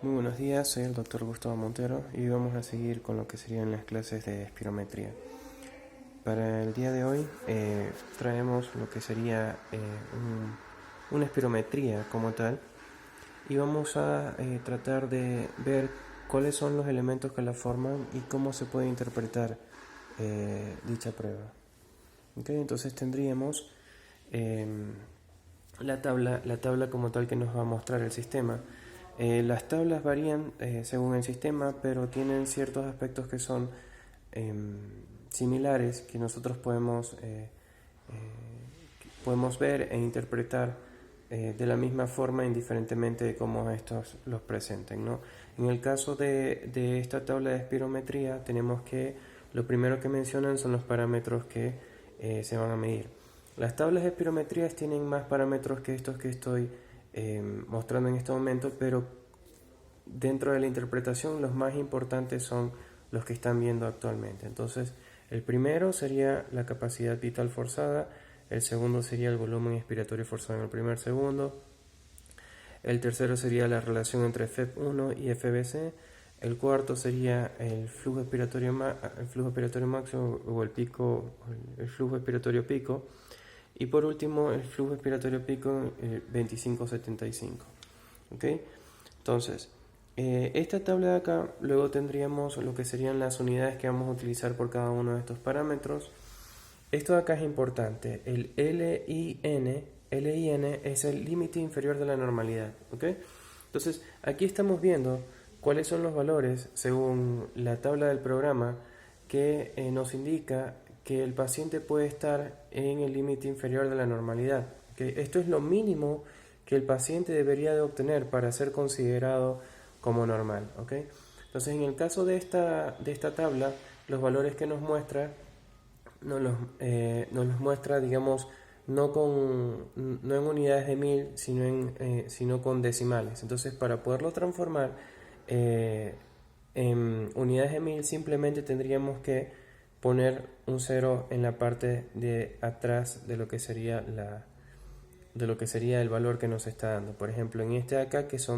Muy buenos días, soy el doctor Gustavo Montero y vamos a seguir con lo que serían las clases de espirometría. Para el día de hoy traemos lo que sería una espirometría como tal y vamos a tratar de ver cuáles son los elementos que la forman y cómo se puede interpretar dicha prueba. ¿Okay? Entonces tendríamos la tabla como tal que nos va a mostrar el sistema. Las tablas varían según el sistema, pero tienen ciertos aspectos que son similares que nosotros podemos ver e interpretar de la misma forma indiferentemente de cómo estos los presenten, ¿no? En el caso de esta tabla de espirometría tenemos que lo primero que mencionan son los parámetros que se van a medir. Las tablas de espirometrías tienen más parámetros que estos que estoy mostrando en este momento, pero dentro de la interpretación los más importantes son los que están viendo actualmente. Entonces, el primero sería la capacidad vital forzada, el segundo sería el volumen expiratorio forzado en el primer segundo, el tercero sería la relación entre FEB1 y FBC, el cuarto sería el flujo expiratorio máximo o el flujo expiratorio pico, y por último el flujo expiratorio pico 2575. ¿Okay? Entonces, esta tabla de acá, luego tendríamos lo que serían las unidades que vamos a utilizar por cada uno de estos parámetros. Esto de acá es importante, el LIN es el límite inferior de la normalidad. ¿Okay? Entonces, aquí estamos viendo cuáles son los valores según la tabla del programa que nos indica que el paciente puede estar en el límite inferior de la normalidad. ¿Okay? Esto es lo mínimo que el paciente debería de obtener para ser considerado como normal. ¿Okay? Entonces, en el caso de esta tabla, los valores que nos muestra, nos los muestra, digamos, no en unidades de 1000, sino con decimales. Entonces, para poderlo transformar en unidades de 1000, simplemente tendríamos que poner un 0 en la parte de atrás de lo que sería el valor que nos está dando. Por ejemplo, en este de acá, que es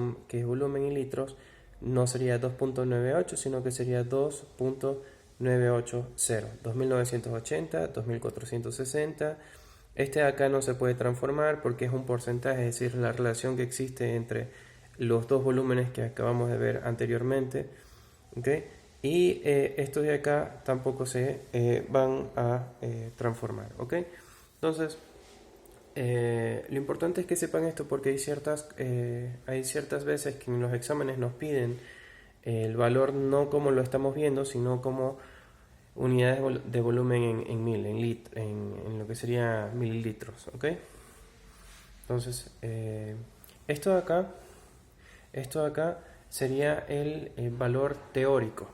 volumen en litros, no sería 2.98, sino que sería 2.980, 2980, 2460. Este de acá no se puede transformar porque es un porcentaje, es decir, la relación que existe entre los dos volúmenes que acabamos de ver anteriormente. ¿Okay? Y estos de acá tampoco se van a transformar. ¿Okay? Entonces, lo importante es que sepan esto porque hay ciertas veces que en los exámenes nos piden el valor no como lo estamos viendo, sino como unidades de volumen en mil, en lo que sería mililitros. ¿Okay? Entonces, esto de acá sería el valor teórico.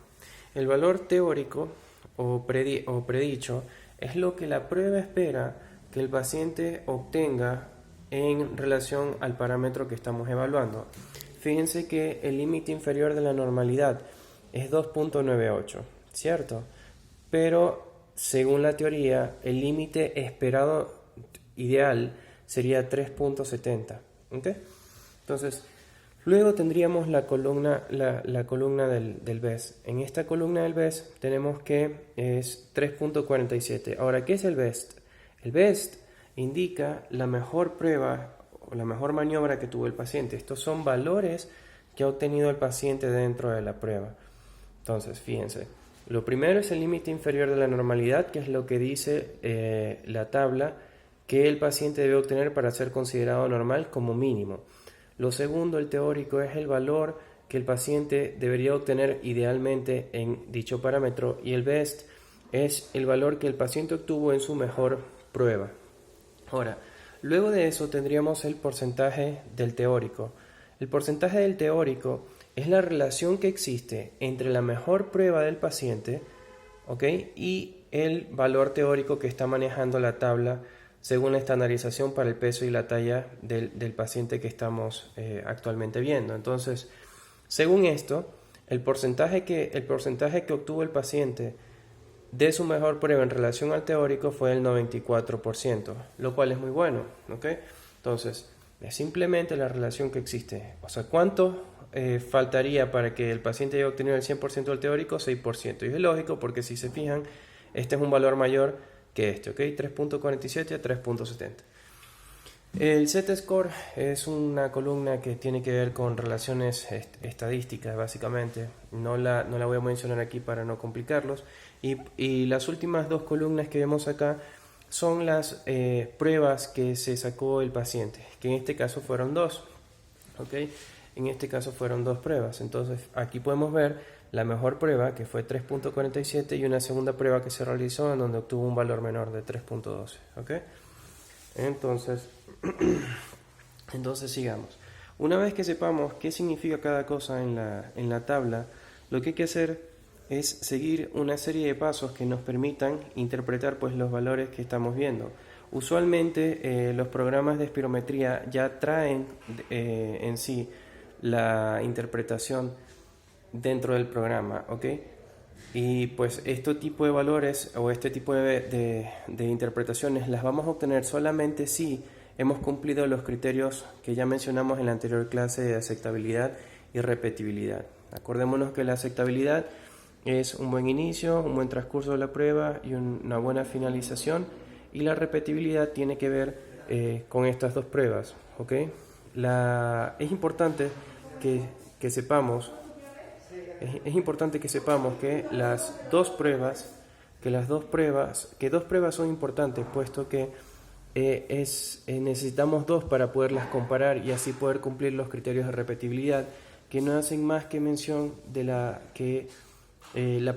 El valor teórico o predicho es lo que la prueba espera que el paciente obtenga en relación al parámetro que estamos evaluando. Fíjense que el límite inferior de la normalidad es 2.98, ¿cierto? Pero según la teoría, el límite esperado ideal sería 3.70. ¿Okay? Entonces, luego tendríamos la columna del BEST. En esta columna del BEST tenemos que es 3.47. Ahora, ¿qué es el BEST? El BEST indica la mejor prueba o la mejor maniobra que tuvo el paciente. Estos son valores que ha obtenido el paciente dentro de la prueba. Entonces, fíjense. Lo primero es el límite inferior de la normalidad, que es lo que dice la tabla que el paciente debe obtener para ser considerado normal como mínimo. Lo segundo, el teórico, es el valor que el paciente debería obtener idealmente en dicho parámetro, y el BEST es el valor que el paciente obtuvo en su mejor prueba. Ahora, luego de eso tendríamos el porcentaje del teórico. El porcentaje del teórico es la relación que existe entre la mejor prueba del paciente, ¿okay?, y el valor teórico que está manejando la tabla según la estandarización para el peso y la talla del paciente que estamos actualmente viendo. Entonces, según esto, el porcentaje que obtuvo el paciente de su mejor prueba en relación al teórico fue el 94%, lo cual es muy bueno. ¿Okay? Entonces, es simplemente la relación que existe. O sea, ¿cuánto faltaría para que el paciente haya obtenido el 100% del teórico? 6%. Y es lógico porque si se fijan, este es un valor mayor que este, ¿ok? 3.47 a 3.70. El Z-score es una columna que tiene que ver con relaciones estadísticas, básicamente. No la voy a mencionar aquí para no complicarlos. Y las últimas dos columnas que vemos acá son las pruebas que se sacó el paciente, que en este caso fueron dos. ¿Ok? En este caso fueron dos pruebas. Entonces aquí podemos ver la mejor prueba, que fue 3.47, y una segunda prueba que se realizó en donde obtuvo un valor menor de 3.12. ¿Ok? Entonces sigamos. Una vez que sepamos qué significa cada cosa en la tabla, lo que hay que hacer es seguir una serie de pasos que nos permitan interpretar pues los valores que estamos viendo. Usualmente los programas de espirometría ya traen en sí la interpretación dentro del programa, ¿ok? Y pues este tipo de valores o este tipo de interpretaciones las vamos a obtener solamente si hemos cumplido los criterios que ya mencionamos en la anterior clase de aceptabilidad y repetibilidad. Acordémonos que la aceptabilidad es un buen inicio, un buen transcurso de la prueba y una buena finalización, y la repetibilidad tiene que ver con estas dos pruebas, ¿ok? Es importante que sepamos que dos pruebas son importantes, puesto que necesitamos dos para poderlas comparar y así poder cumplir los criterios de repetibilidad, que no hacen más que mención de la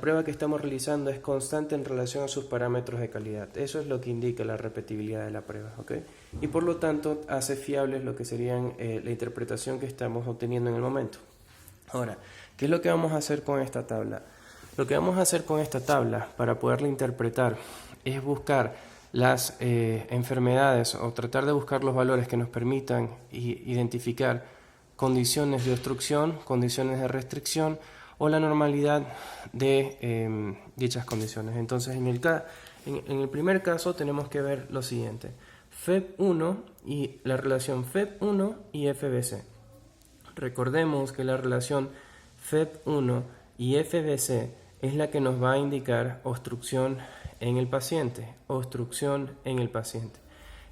prueba que estamos realizando es constante en relación a sus parámetros de calidad. Eso es lo que indica la repetibilidad de la prueba, ¿ok? Y por lo tanto hace fiables lo que serían la interpretación que estamos obteniendo en el momento. Ahora, ¿qué es lo que vamos a hacer con esta tabla? Lo que vamos a hacer con esta tabla para poderla interpretar es buscar las enfermedades o tratar de buscar los valores que nos permitan identificar condiciones de obstrucción, condiciones de restricción o la normalidad de dichas condiciones. Entonces, en el primer caso tenemos que ver lo siguiente: FEV1 y la relación FEV1 y FBC. Recordemos que la relación FEV1 y FBC es la que nos va a indicar obstrucción en el paciente.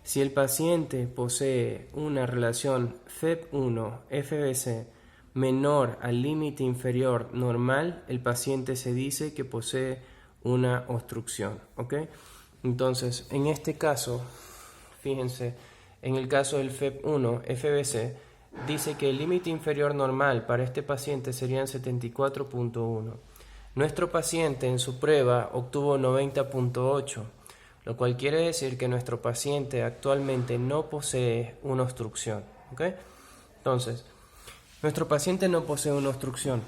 Si el paciente posee una relación FEV1-FBC menor al límite inferior normal, el paciente se dice que posee una obstrucción, ¿ok? Entonces, en este caso, fíjense, en el caso del FEV1-FBC, dice que el límite inferior normal para este paciente serían 74.1. Nuestro paciente en su prueba obtuvo 90.8, lo cual quiere decir que nuestro paciente actualmente no posee una obstrucción, ¿ok? Entonces, nuestro paciente no posee una obstrucción,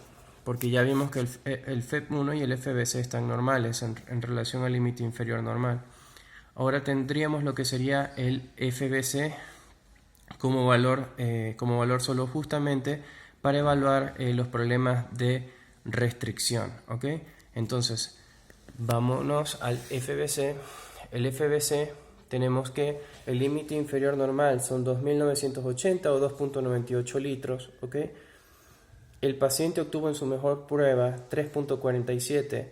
porque ya vimos que el FEV1 y el FBC están normales en relación al límite inferior normal. Ahora tendríamos lo que sería el FBC como valor solo, justamente para evaluar los problemas de restricción, ¿ok? Entonces, vámonos al FBC. El FBC tenemos que el límite inferior normal son 2.980 o 2.98 litros, ¿ok? El paciente obtuvo en su mejor prueba 3.47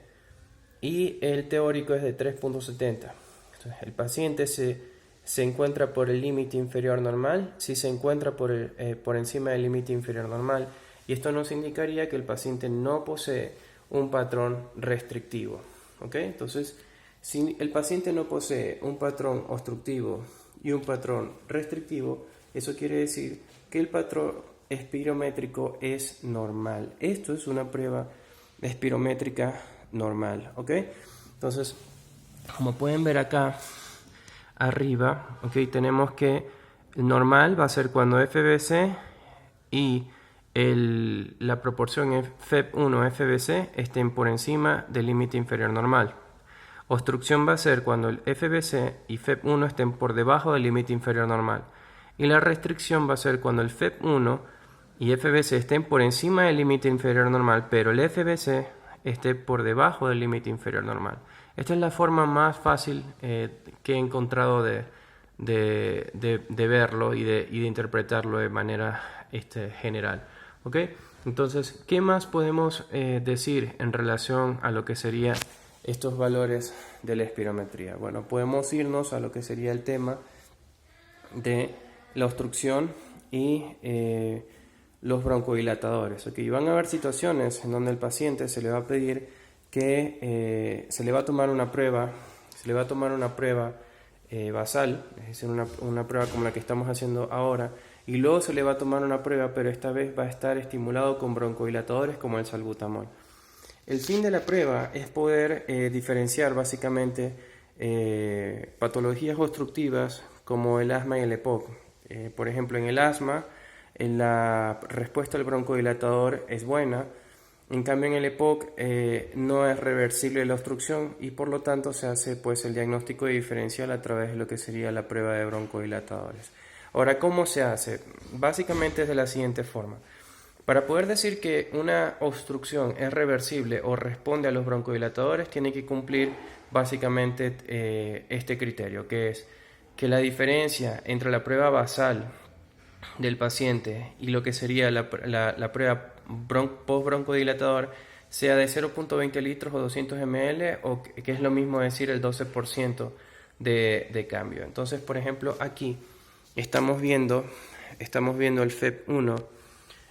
y el teórico es de 3.70. Entonces, el paciente se encuentra por el límite inferior normal, si se encuentra por encima del límite inferior normal, y esto nos indicaría que el paciente no posee un patrón restrictivo, ¿ok? Entonces, si el paciente no posee un patrón obstructivo y un patrón restrictivo, eso quiere decir que el patrón espirométrico es normal. Esto es una prueba espirométrica normal, ¿ok? Entonces, como pueden ver acá arriba, ¿ok? Tenemos que el normal va a ser cuando FBC y la proporción FEV1-FBC estén por encima del límite inferior normal. Obstrucción va a ser cuando el FBC y FEV1 estén por debajo del límite inferior normal. Y la restricción va a ser cuando el FEV1 y FBC estén por encima del límite inferior normal, pero el FBC esté por debajo del límite inferior normal. Esta es la forma más fácil que he encontrado de verlo y de interpretarlo de manera general. ¿Ok? Entonces, ¿qué más podemos decir en relación a lo que serían estos valores de la espirometría? Bueno, podemos irnos a lo que sería el tema de la obstrucción y los broncodilatadores. ¿Okay? Y van a haber situaciones en donde el paciente se le va a pedir que se le va a tomar una prueba, basal, es decir, una prueba como la que estamos haciendo ahora, y luego se le va a tomar una prueba, pero esta vez va a estar estimulado con broncodilatadores como el salbutamol. El fin de la prueba es poder diferenciar básicamente patologías obstructivas como el asma y el EPOC. Por ejemplo, en el asma, la respuesta al broncodilatador es buena. En cambio, en el EPOC no es reversible la obstrucción y por lo tanto se hace pues el diagnóstico diferencial a través de lo que sería la prueba de broncodilatadores. Ahora, ¿cómo se hace? Básicamente es de la siguiente forma. Para poder decir que una obstrucción es reversible o responde a los broncodilatadores, tiene que cumplir básicamente este criterio, que es que la diferencia entre la prueba basal del paciente y lo que sería la prueba post-broncodilatador sea de 0.20 litros o 200 ml, o que es lo mismo decir el 12% de cambio. Entonces, por ejemplo, aquí estamos viendo el FEP1.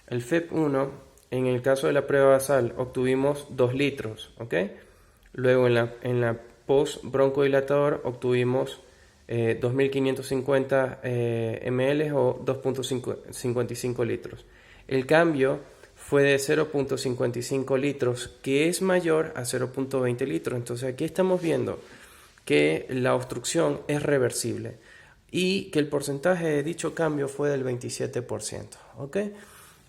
El FEP1, en el caso de la prueba basal, obtuvimos 2 litros, ¿ok? Luego en la post-broncodilatador obtuvimos 2.550 ml o 2.55 litros. El cambio fue de 0.55 litros, que es mayor a 0.20 litros. Entonces aquí estamos viendo que la obstrucción es reversible y que el porcentaje de dicho cambio fue del 27%. ¿Ok?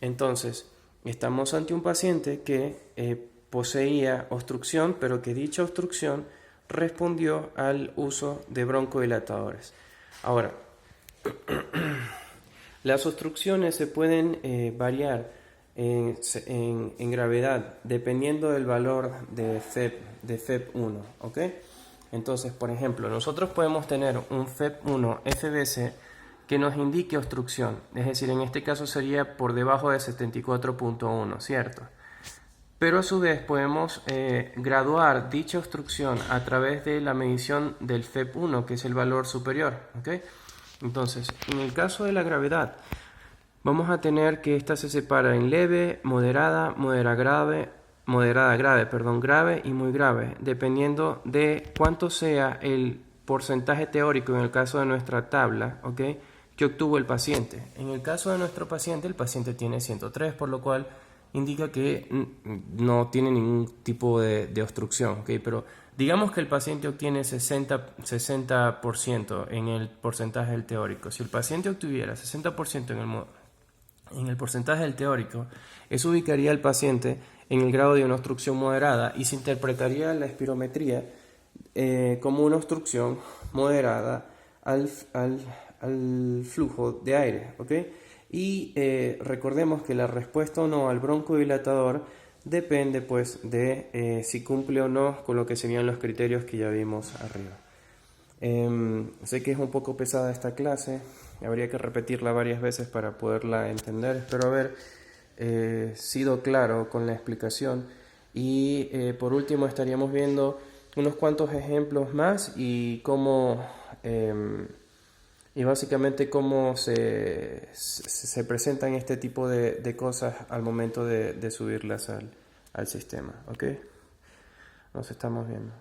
Entonces, estamos ante un paciente que poseía obstrucción, pero que dicha obstrucción respondió al uso de broncodilatadores. Ahora, las obstrucciones se pueden variar en gravedad dependiendo del valor de FEP1, ¿ok? Entonces, por ejemplo, nosotros podemos tener un FEP1 FBC que nos indique obstrucción, es decir, en este caso sería por debajo de 74.1, ¿cierto? Pero a su vez podemos graduar dicha obstrucción a través de la medición del FEP1, que es el valor superior, ¿ok? Entonces, en el caso de la gravedad, vamos a tener que esta se separa en leve, moderada, grave y muy grave, dependiendo de cuánto sea el porcentaje teórico en el caso de nuestra tabla, ¿ok?, que obtuvo el paciente. En el caso de nuestro paciente, el paciente tiene 103, por lo cual indica que no tiene ningún tipo de obstrucción, ¿ok? Pero digamos que el paciente obtiene 60% en el porcentaje del teórico. Si el paciente obtuviera 60% en el porcentaje del teórico, eso ubicaría al paciente en el grado de una obstrucción moderada y se interpretaría la espirometría como una obstrucción moderada al flujo de aire, ¿ok? Y recordemos que la respuesta o no al broncodilatador depende pues de si cumple o no con lo que serían los criterios que ya vimos arriba. Sé que es un poco pesada esta clase, habría que repetirla varias veces para poderla entender. Espero haber sido claro con la explicación y por último estaríamos viendo unos cuantos ejemplos más y cómo y básicamente cómo se presentan este tipo de cosas al momento de subirlas al sistema. ¿Ok? Nos estamos viendo.